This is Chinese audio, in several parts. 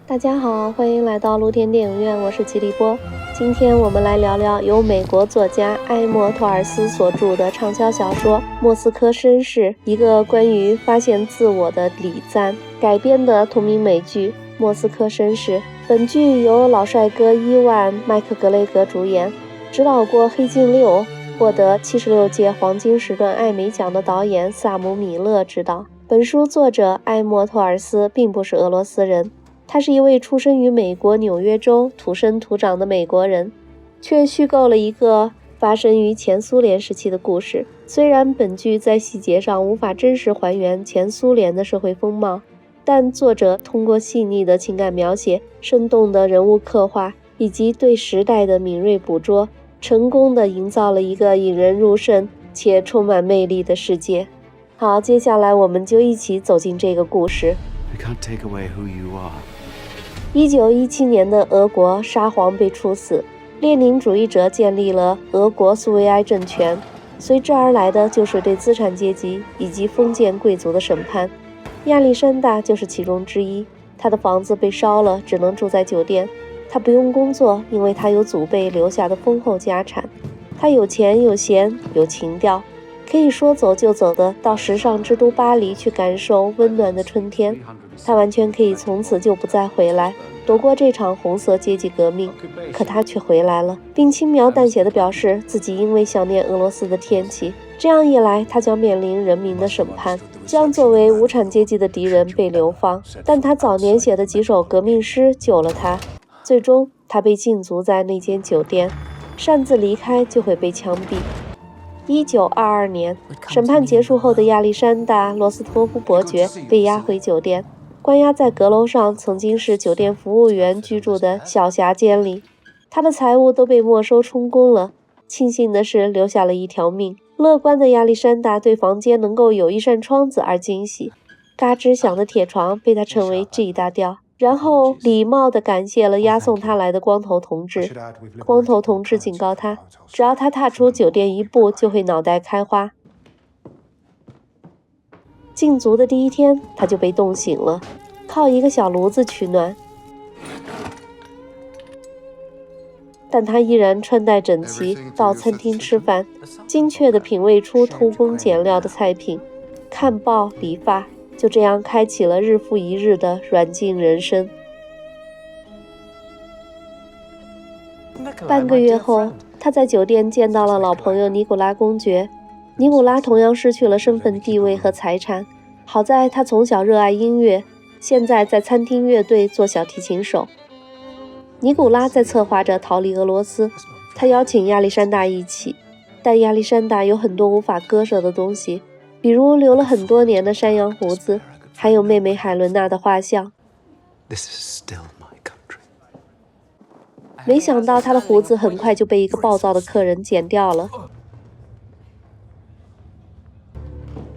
大家好，欢迎来到露天电影院，我是吉利波。今天我们来聊聊由美国作家埃默托尔斯所著的畅销小说《莫斯科绅士》，一个关于发现自我的礼赞改编的同名美剧《莫斯科绅士》。本剧由老帅哥伊万·麦克格雷格主演，指导过《黑镜6》，获得76届黄金时段艾美奖的导演萨姆·米勒执导。本书作者埃默托尔斯并不是俄罗斯人，他是一位出生于美国纽约州、土生土长的美国人，却虚构了一个发生于前苏联时期的故事。虽然本剧在细节上无法真实还原前苏联的社会风貌，但作者通过细腻的情感描写、生动的人物刻画以及对时代的敏锐捕捉，成功地营造了一个引人入胜且充满魅力的世界。好，接下来我们就一起走进这个故事。1917年的俄国沙皇被处死，列宁主义者建立了俄国苏维埃政权，随之而来的就是对资产阶级以及封建贵族的审判。亚历山大就是其中之一，他的房子被烧了，只能住在酒店。他不用工作，因为他有祖辈留下的丰厚家产。他有钱有闲有情调，可以说走就走的到时尚之都巴黎去感受温暖的春天。他完全可以从此就不再回来，躲过这场红色阶级革命，可他却回来了，并轻描淡写地表示自己因为想念俄罗斯的天气。这样一来，他将面临人民的审判，将作为无产阶级的敌人被流放。但他早年写的几首革命诗救了他，最终他被禁足在那间酒店，擅自离开就会被枪毙。1922年，审判结束后的亚历山大·罗斯托夫伯爵被押回酒店，关押在阁楼上曾经是酒店服务员居住的小狭间里。他的财物都被没收充公了，庆幸的是留下了一条命。乐观的亚历山大对房间能够有一扇窗子而惊喜，嘎吱响的铁床被他称为 G 大调，然后礼貌地感谢了押送他来的光头同志。光头同志警告他，只要他踏出酒店一步就会脑袋开花。禁足的第一天，他就被冻醒了，靠一个小炉子取暖，但他依然穿戴整齐，到餐厅吃饭，精确地品味出偷工减料的菜品，看报理发，就这样开启了日复一日的软禁人生。半个月后，他在酒店见到了老朋友尼古拉公爵。尼古拉同样失去了身份地位和财产，好在他从小热爱音乐，现在在餐厅乐队做小提琴手。尼古拉在策划着逃离俄罗斯，他邀请亚历山大一起，但亚历山大有很多无法割舍的东西，比如留了很多年的山羊胡子，还有妹妹海伦娜的画像。没想到他的胡子很快就被一个暴躁的客人剪掉了。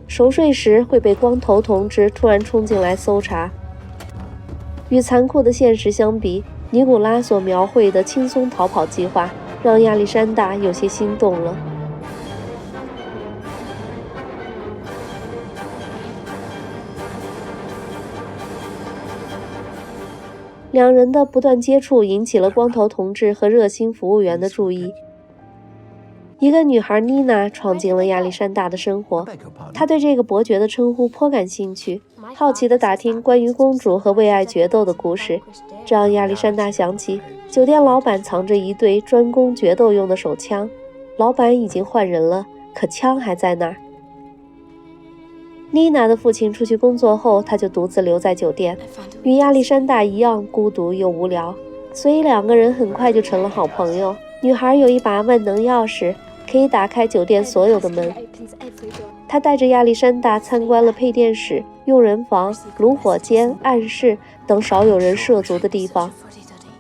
熟睡时会被光头同志突然冲进来搜查。与残酷的现实相比，尼古拉所描绘的轻松逃跑计划让亚历山大有些心动了。两人的不断接触引起了光头同志和热心服务员的注意。一个女孩妮娜闯进了亚历山大的生活，她对这个伯爵的称呼颇感兴趣，好奇地打听关于公主和为爱决斗的故事。这让亚历山大想起酒店老板藏着一对专供决斗用的手枪，老板已经换人了，可枪还在那儿。妮娜的父亲出去工作后，她就独自留在酒店，与亚历山大一样孤独又无聊，所以两个人很快就成了好朋友。女孩有一把万能钥匙，可以打开酒店所有的门。她带着亚历山大参观了配电室、用人房、炉火间、暗室等少有人涉足的地方。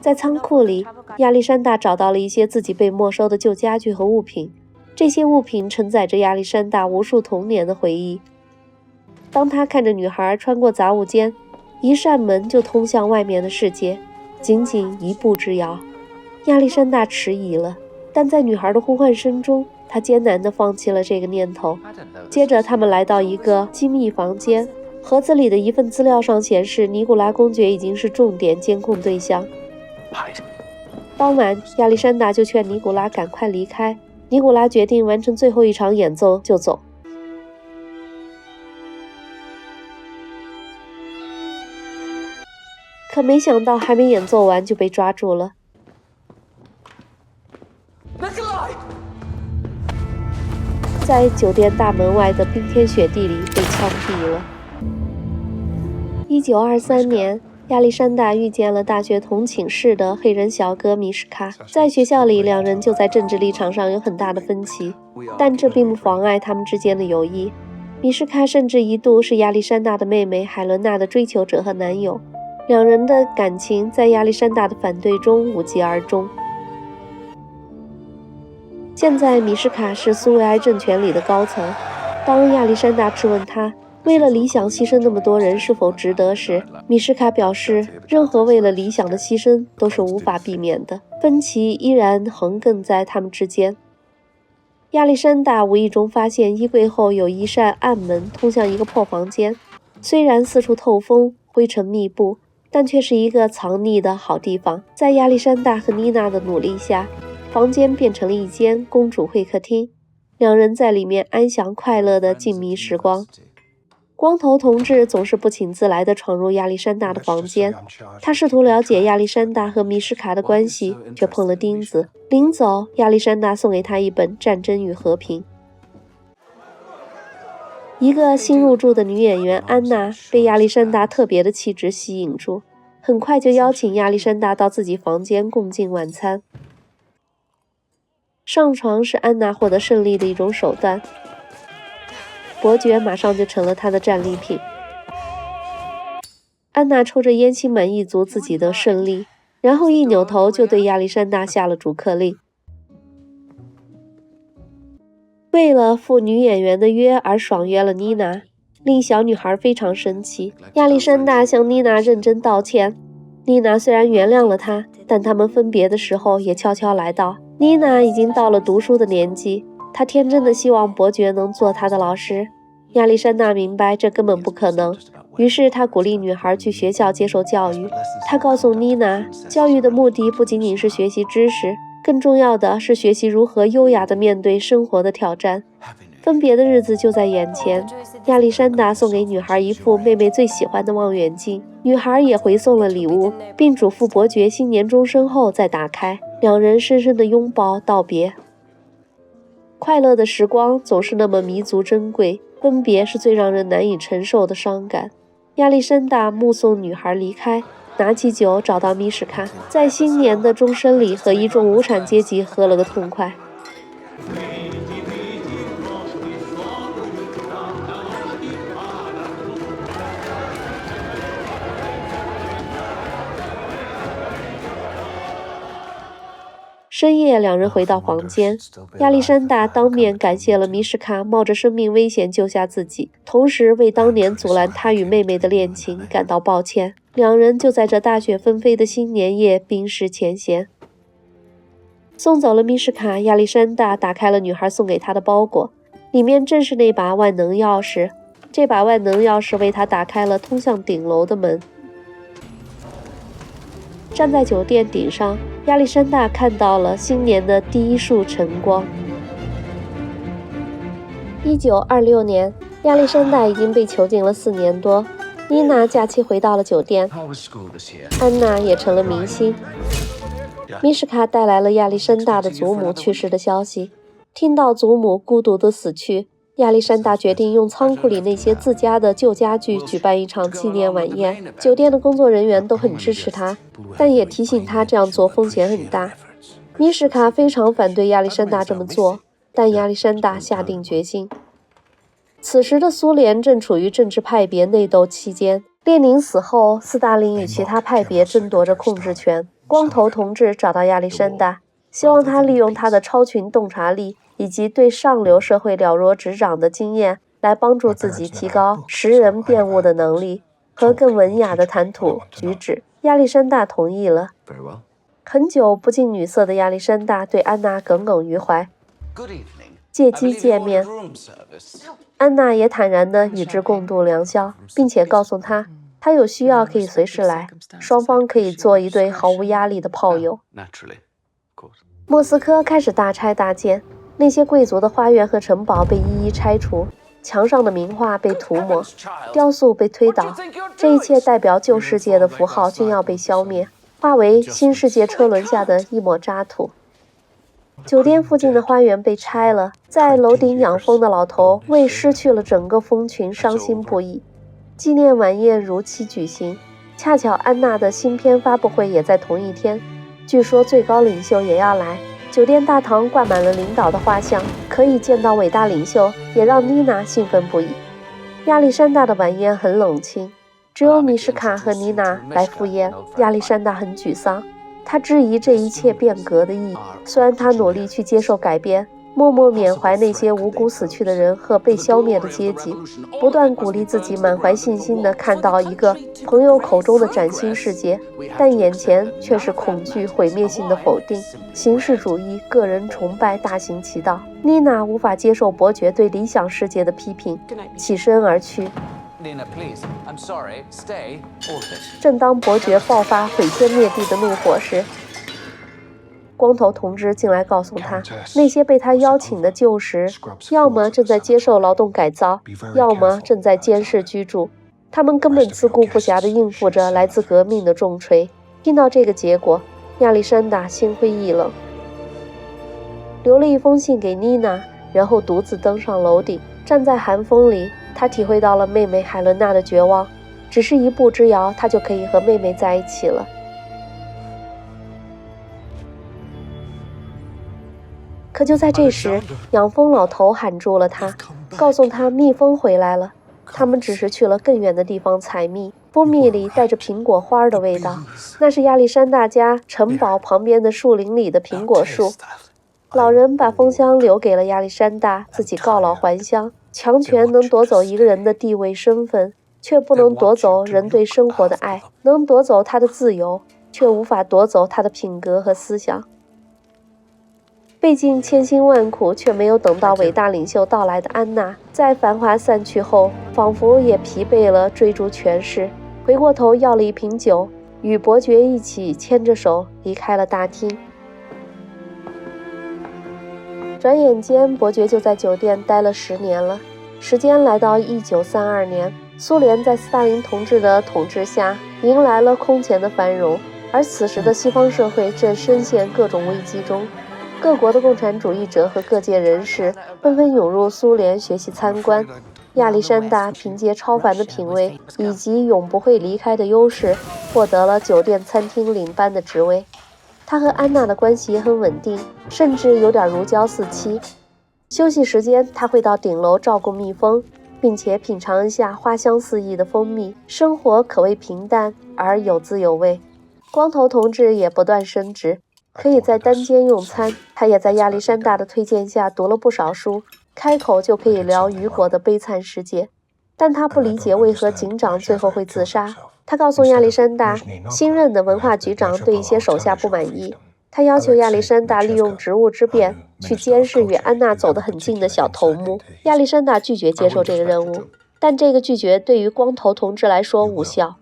在仓库里，亚历山大找到了一些自己被没收的旧家具和物品，这些物品承载着亚历山大无数童年的回忆。当他看着女孩穿过杂物间，一扇门就通向外面的世界，仅仅一步之遥。亚历山大迟疑了，但在女孩的呼唤声中，他艰难地放弃了这个念头。接着他们来到一个机密房间，盒子里的一份资料上显示，尼古拉公爵已经是重点监控对象。当晚，亚历山大就劝尼古拉赶快离开。尼古拉决定完成最后一场演奏就走。可没想到，还没演奏完就被抓住了。在酒店大门外的冰天雪地里被枪毙了。1923年，亚历山大遇见了大学同寝室的黑人小哥米什卡，在学校里，两人就在政治立场上有很大的分歧，但这并不妨碍他们之间的友谊。米什卡甚至一度是亚历山大的妹妹海伦娜的追求者和男友，两人的感情在亚历山大的反对中无疾而终。现在米什卡是苏维埃政权里的高层，当亚历山大质问他为了理想牺牲那么多人是否值得时，米什卡表示，任何为了理想的牺牲都是无法避免的，分歧依然横亘在他们之间。亚历山大无意中发现衣柜后有一扇暗门通向一个破房间，虽然四处透风，灰尘密布，但却是一个藏匿的好地方。在亚历山大和妮娜的努力下，房间变成了一间公主会客厅，两人在里面安详快乐地静谧时光。光头同志总是不请自来地闯入亚历山大的房间，他试图了解亚历山大和米什卡的关系，却碰了钉子。临走，亚历山大送给他一本《战争与和平》。一个新入驻的女演员安娜被亚历山大特别的气质吸引住，很快就邀请亚历山大到自己房间共进晚餐。上床是安娜获得胜利的一种手段，伯爵马上就成了他的战利品。安娜抽着烟，心满意足自己的胜利，然后一扭头就对亚历山大下了逐客令。为了赴女演员的约而爽约了妮娜，令小女孩非常生气。亚历山大向妮娜认真道歉，妮娜虽然原谅了他，但他们分别的时候也悄悄来到。妮娜已经到了读书的年纪，她天真的希望伯爵能做她的老师。亚历山大明白这根本不可能，于是他鼓励女孩去学校接受教育。他告诉妮娜，教育的目的不仅仅是学习知识，更重要的是学习如何优雅地面对生活的挑战。分别的日子就在眼前，亚历山大送给女孩一副妹妹最喜欢的望远镜，女孩也回送了礼物，并嘱咐伯爵新年钟声后再打开。两人深深的拥抱道别。快乐的时光总是那么弥足珍贵，分别是最让人难以承受的伤感。亚历山大目送女孩离开，拿起酒找到米什卡，在新年的钟声里和一众无产阶级喝了个痛快。深夜，两人回到房间，亚历山大当面感谢了米什卡冒着生命危险救下自己，同时为当年阻拦他与妹妹的恋情感到抱歉。两人就在这大雪纷飞的新年夜冰释前嫌。送走了米什卡，亚历山大打开了女孩送给他的包裹，里面正是那把万能钥匙。这把万能钥匙为他打开了通向顶楼的门。站在酒店顶上，亚历山大看到了新年的第一束晨光。1926年，亚历山大已经被囚禁了4年多。妮娜假期回到了酒店，安娜也成了明星。米什卡带来了亚历山大的祖母去世的消息。听到祖母孤独地死去，亚历山大决定用仓库里那些自家的旧家具举办一场纪念晚宴。酒店的工作人员都很支持他，但也提醒他这样做风险很大。米什卡非常反对亚历山大这么做，但亚历山大下定决心。此时的苏联正处于政治派别内斗期间，列宁死后，斯大林与其他派别争夺着控制权。光头同志找到亚历山大，希望他利用他的超群洞察力以及对上流社会了若指掌的经验，来帮助自己提高识人辨物的能力和更文雅的谈吐举止。亚历山大同意了。很久不近女色的亚历山大对安娜耿耿于怀，借机见面。安娜也坦然地与之共度良宵，并且告诉他，他有需要可以随时来，双方可以做一对毫无压力的炮友。莫斯科开始大拆大建，那些贵族的花园和城堡被一一拆除，墙上的名画被涂抹，雕塑被推倒，这一切代表旧世界的符号均要被消灭，化为新世界车轮下的一抹渣土。酒店附近的花园被拆了，在楼顶养蜂的老头为失去了整个蜂群伤心不已。纪念晚宴如期举行，恰巧安娜的新片发布会也在同一天，据说最高领袖也要来。酒店大堂挂满了领导的画像，可以见到伟大领袖，也让妮娜兴奋不已。亚历山大的晚宴很冷清，只有米什卡和妮娜来赴宴。亚历山大很沮丧，他质疑这一切变革的意义。虽然他努力去接受改变，默默缅怀那些无辜死去的人和被消灭的阶级，不断鼓励自己满怀信心地看到一个朋友口中的崭新世界，但眼前却是恐惧毁灭性的否定，形式主义、个人崇拜大行其道。妮娜无法接受伯爵对理想世界的批评，起身而去。正当伯爵爆发毁天灭地的怒火时，光头同志进来告诉他，那些被他邀请的旧识，要么正在接受劳动改造，要么正在监视居住。他们根本自顾不暇地应付着来自革命的重锤。听到这个结果，亚历山大心灰意冷，留了一封信给妮娜，然后独自登上楼顶。站在寒风里，他体会到了妹妹海伦娜的绝望，只是一步之遥，他就可以和妹妹在一起了。可就在这时，养蜂老头喊住了他，告诉他蜜蜂回来了。他们只是去了更远的地方采蜜，蜂蜜里带着苹果花的味道，那是亚历山大家城堡旁边的树林里的苹果树。老人把蜂箱留给了亚历山大，自己告老还乡。强权能夺走一个人的地位身份，却不能夺走人对生活的爱，能夺走他的自由，却无法夺走他的品格和思想。费尽千辛万苦却没有等到伟大领袖到来的安娜，在繁华散去后，仿佛也疲惫了追逐权势，回过头要了一瓶酒，与伯爵一起牵着手离开了大厅。转眼间，伯爵就在酒店待了10年了。时间来到1932年，苏联在斯大林同志的统治下迎来了空前的繁荣，而此时的西方社会正深陷各种危机中。各国的共产主义者和各界人士纷纷涌入苏联学习参观。亚历山大凭借超凡的品味以及永不会离开的优势，获得了酒店餐厅领班的职位。他和安娜的关系也很稳定，甚至有点如胶似漆。休息时间，他会到顶楼照顾蜜蜂，并且品尝一下花香四溢的蜂蜜。生活可谓平淡而有滋有味。光头同志也不断升职，可以在单间用餐。他也在亚历山大的推荐下读了不少书，开口就可以聊雨果的悲惨世界。但他不理解为何警长最后会自杀。他告诉亚历山大，新任的文化局长对一些手下不满意，他要求亚历山大利用职务之便去监视与安娜走得很近的小头目。亚历山大拒绝接受这个任务，但这个拒绝对于光头同志来说无效。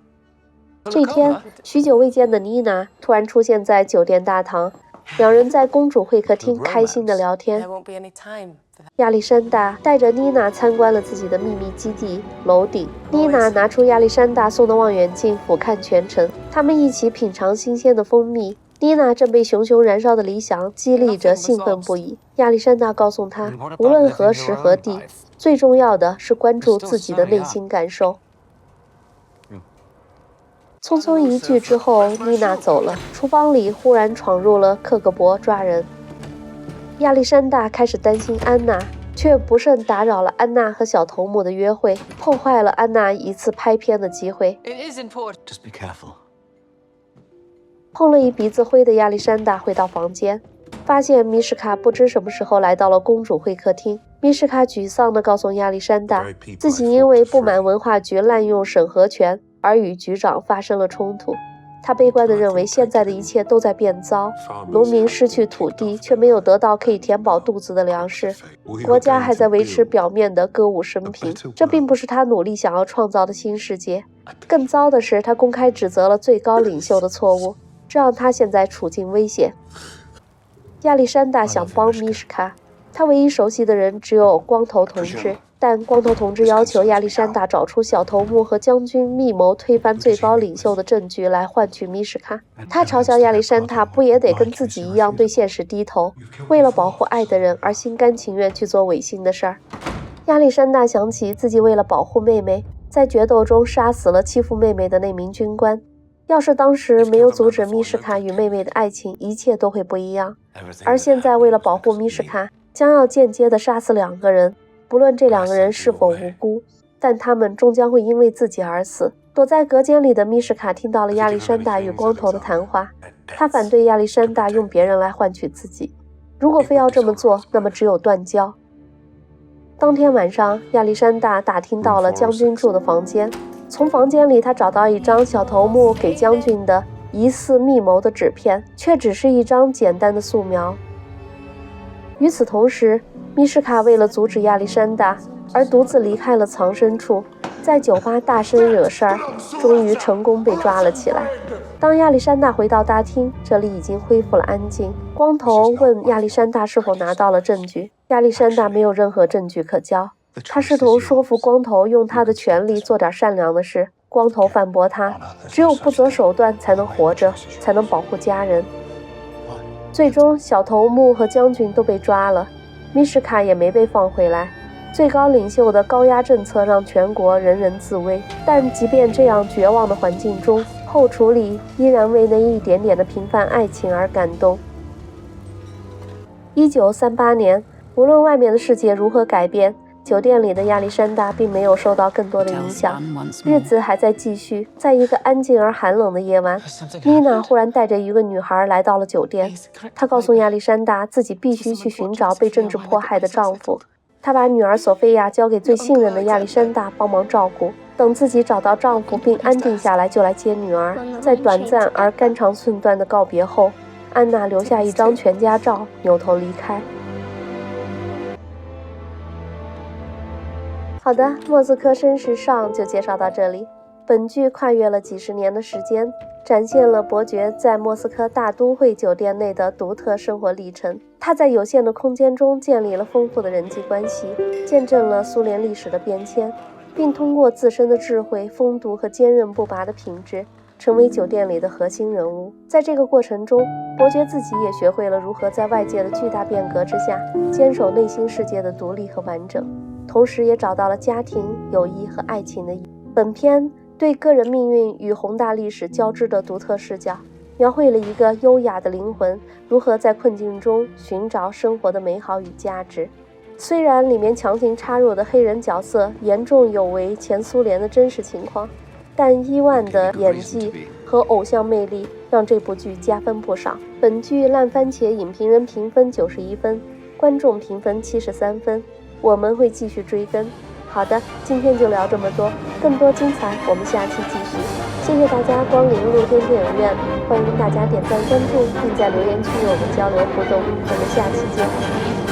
这天，许久未见的妮娜突然出现在酒店大堂，两人在公主会客厅开心地聊天。亚历山大带着妮娜参观了自己的秘密基地楼顶。妮娜拿出亚历山大送的望远镜俯瞰全城，他们一起品尝新鲜的蜂蜜。妮娜正被熊熊燃烧的理想激励着，兴奋不已。亚历山大告诉她，无论何时何地，最重要的是关注自己的内心感受。匆匆一句之后，妮娜走了。厨房里忽然闯入了克格勃抓人。亚历山大开始担心安娜，却不慎打扰了安娜和小头目的约会，破坏了安娜一次拍片的机会。碰了一鼻子灰的亚历山大回到房间，发现米什卡不知什么时候来到了公主会客厅。米什卡沮丧地告诉亚历山大，自己因为不满文化局滥用审核权而与局长发生了冲突。他悲观地认为现在的一切都在变糟，农民失去土地，却没有得到可以填饱肚子的粮食，国家还在维持表面的歌舞升平，这并不是他努力想要创造的新世界。更糟的是，他公开指责了最高领袖的错误，这让他现在处境危险。亚历山大想帮米什卡，他唯一熟悉的人只有光头同志，但光头同志要求亚历山大找出小头目和将军密谋推翻最高领袖的证据来换取米什卡。他嘲笑亚历山大不也得跟自己一样对现实低头，为了保护爱的人而心甘情愿去做违心的事儿。亚历山大想起自己为了保护妹妹，在决斗中杀死了欺负妹妹的那名军官。要是当时没有阻止米什卡与妹妹的爱情，一切都会不一样。而现在为了保护米什卡，将要间接地杀死2个人，不论这2个人是否无辜，但他们终将会因为自己而死。躲在隔间里的米什卡听到了亚历山大与光头的谈话，他反对亚历山大用别人来换取自己，如果非要这么做，那么只有断交。当天晚上，亚历山大打听到了将军住的房间，从房间里他找到一张小头目给将军的疑似密谋的纸片，却只是一张简单的素描。与此同时，米什卡为了阻止亚历山大而独自离开了藏身处，在酒吧大声惹事儿，终于成功被抓了起来。当亚历山大回到大厅，这里已经恢复了安静。光头问亚历山大是否拿到了证据，亚历山大没有任何证据可交。他试图说服光头用他的权力做点善良的事，光头反驳他，只有不择手段才能活着，才能保护家人。最终，小头目和将军都被抓了，米什卡也没被放回来。最高领袖的高压政策让全国人人自危，但即便这样绝望的环境中，后厨里依然为那一点点的平凡爱情而感动。1938年，无论外面的世界如何改变，酒店里的亚历山大并没有受到更多的影响，日子还在继续。在一个安静而寒冷的夜晚，妮娜忽然带着一个女孩来到了酒店。她告诉亚历山大自己必须去寻找被政治迫害的丈夫。她把女儿索菲亚交给最信任的亚历山大帮忙照顾，等自己找到丈夫并安定下来就来接女儿。在短暂而肝肠寸断的告别后，安娜留下一张全家照，扭头离开。好的，莫斯科绅士上就介绍到这里。本剧跨越了几十年的时间，展现了伯爵在莫斯科大都会酒店内的独特生活历程。他在有限的空间中建立了丰富的人际关系，见证了苏联历史的变迁，并通过自身的智慧、风度和坚韧不拔的品质，成为酒店里的核心人物。在这个过程中，伯爵自己也学会了如何在外界的巨大变革之下，坚守内心世界的独立和完整，同时也找到了家庭、友谊和爱情的意义。本片对个人命运与宏大历史交织的独特视角，描绘了一个优雅的灵魂如何在困境中寻找生活的美好与价值。虽然里面强行插入的黑人角色严重有违前苏联的真实情况，但伊万的演技和偶像魅力让这部剧加分不少。本剧烂番茄影评人评分91分，观众评分73分。我们会继续追更。好的，今天就聊这么多，更多精彩我们下期继续。谢谢大家光临露天电影院，欢迎大家点赞关注，并在留言区与我们交流互动。我们下期见。